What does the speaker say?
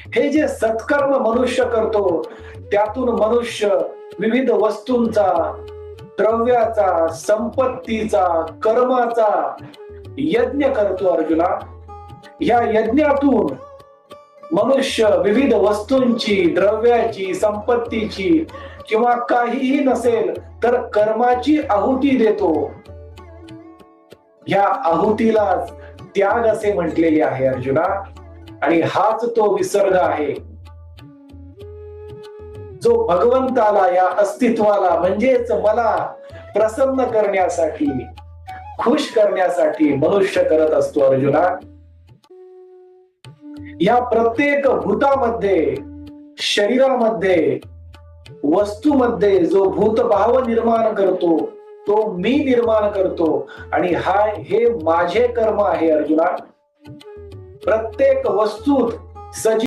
हे जे सत्कर्म मनुष्य करतो त्यातून मनुष्य विविध वस्तूंचा, द्रव्याचा, संपत्तीचा, कर्माचा यज्ञ करतो अर्जुना. या यज्ञातून मनुष्य विविध वस्तूंची, द्रव्याची, संपत्तीची किंवा काहीही नसेल तर कर्माची आहुती देतो. या आहुतीला त्याग असे म्हटलेले आहे अर्जुना. आणि हाच तो विसर्ग आहे जो भगवंताला, या अस्तित्वाला म्हणजेच मला प्रसन्न करण्यासाठी, खुश करण्यासाठी मनुष्य करत असतो अर्जुना. या प्रत्येक भूतामध्ये, शरीरामध्ये, वस्तूमध्ये जो भूतभाव निर्माण करतो तो मी निर्माण करतो. आणि हे माझे कर्म आहे अर्जुना. प्रत्येक वस्तूत